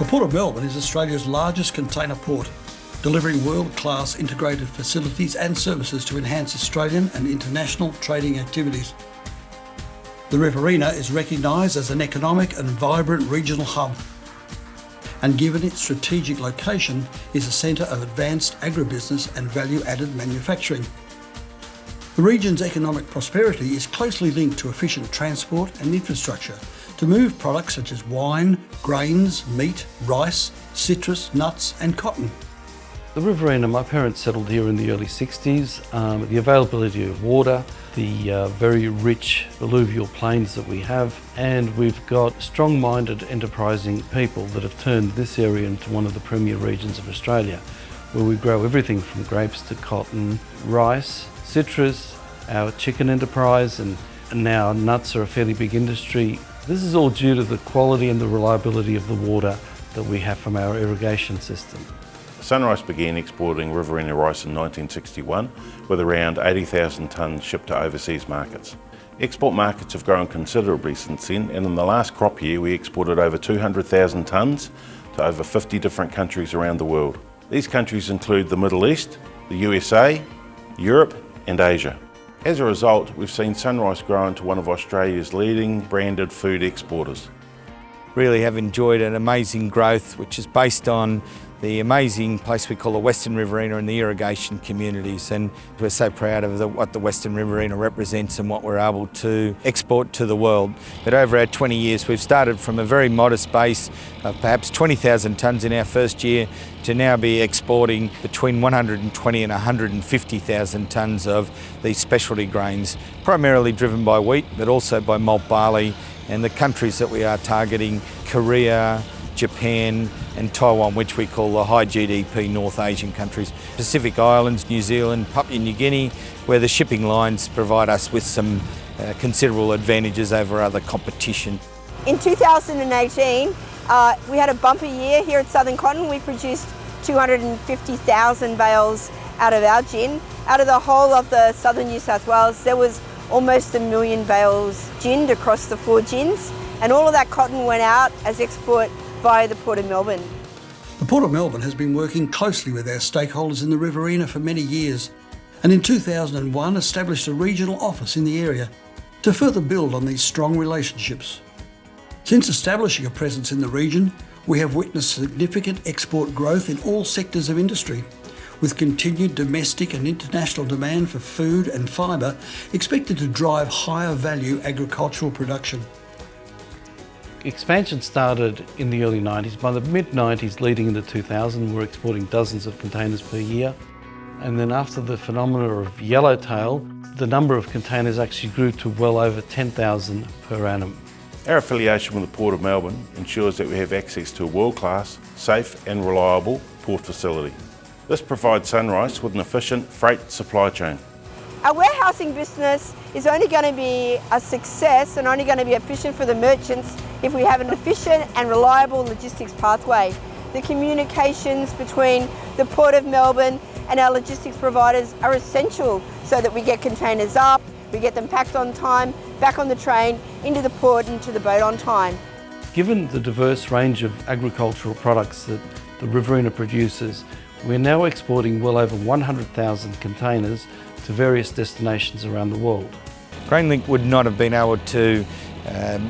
Port of Melbourne is Australia's largest container port, delivering world-class integrated facilities and services to enhance Australian and international trading activities. The Riverina is recognised as an economic and vibrant regional hub, and given its strategic location, is a centre of advanced agribusiness and value-added manufacturing. The region's economic prosperity is closely linked to efficient transport and infrastructure to move products such as wine, grains, meat, rice, citrus, nuts and cotton. The Riverina, my parents settled here in the early 60s. The availability of water, the very rich alluvial plains that we have, and we've got strong-minded, enterprising people that have turned this area into one of the premier regions of Australia, where we grow everything from grapes to cotton, rice, citrus, our chicken enterprise, and now nuts are a fairly big industry. This is all due to the quality and the reliability of the water that we have from our irrigation system. Sunrise began exporting Riverina rice in 1961 with around 80,000 tonnes shipped to overseas markets. Export markets have grown considerably since then, and in the last crop year we exported over 200,000 tonnes to over 50 different countries around the world. These countries include the Middle East, the USA, Europe and Asia. As a result, we've seen Sunrise grow into one of Australia's leading branded food exporters. Really have enjoyed an amazing growth which is based on the amazing place we call the Western Riverina and the irrigation communities, and we're so proud of what the Western Riverina represents and what we're able to export to the world. But over our 20 years we've started from a very modest base of perhaps 20,000 tonnes in our first year to now be exporting between 120 and 150,000 tonnes of these specialty grains, primarily driven by wheat but also by malt barley, and the countries that we are targeting: Korea, Japan and Taiwan, which we call the high GDP North Asian countries. Pacific Islands, New Zealand, Papua New Guinea, where the shipping lines provide us with some considerable advantages over other competition. In 2018, we had a bumper year here at Southern Cotton. We produced 250,000 bales out of our gin. Out of the whole of the southern New South Wales, there was almost 1 million bales ginned across the 4 gins, and all of that cotton went out as export via the Port of Melbourne. The Port of Melbourne has been working closely with our stakeholders in the Riverina for many years, and in 2001 established a regional office in the area to further build on these strong relationships. Since establishing a presence in the region, we have witnessed significant export growth in all sectors of industry, with continued domestic and international demand for food and fibre expected to drive higher value agricultural production. Expansion started in the early 90s. By the mid-90s leading into 2000, we're exporting dozens of containers per year. And then after the phenomena of yellowtail, the number of containers actually grew to well over 10,000 per annum. Our affiliation with the Port of Melbourne ensures that we have access to a world-class, safe and reliable port facility. This provides Sunrise with an efficient freight supply chain. Our warehousing business is only going to be a success and only going to be efficient for the merchants if we have an efficient and reliable logistics pathway. The communications between the Port of Melbourne and our logistics providers are essential so that we get containers up, we get them packed on time, back on the train, into the port and to the boat on time. Given the diverse range of agricultural products that the Riverina produces, we're now exporting well over 100,000 containers to various destinations around the world. GrainLink would not have been able to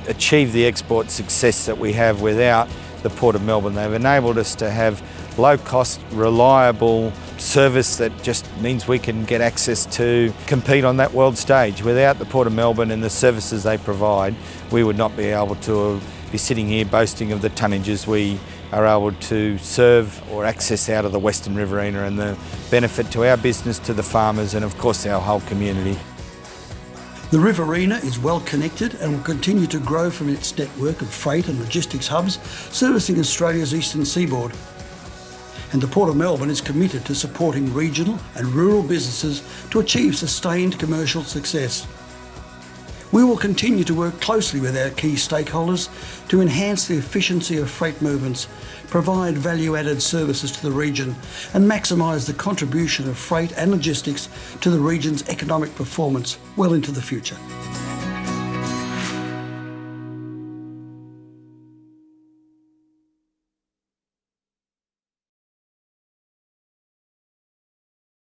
achieve the export success that we have without the Port of Melbourne. They've enabled us to have low-cost, reliable service that just means we can get access to compete on that world stage. Without the Port of Melbourne and the services they provide, we would not be able to be sitting here boasting of the tonnages we are able to serve or access out of the Western Riverina, and the benefit to our business, to the farmers and of course our whole community. The Riverina is well connected and will continue to grow from its network of freight and logistics hubs servicing Australia's eastern seaboard. And the Port of Melbourne is committed to supporting regional and rural businesses to achieve sustained commercial success. We will continue to work closely with our key stakeholders to enhance the efficiency of freight movements, provide value-added services to the region and maximise the contribution of freight and logistics to the region's economic performance well into the future.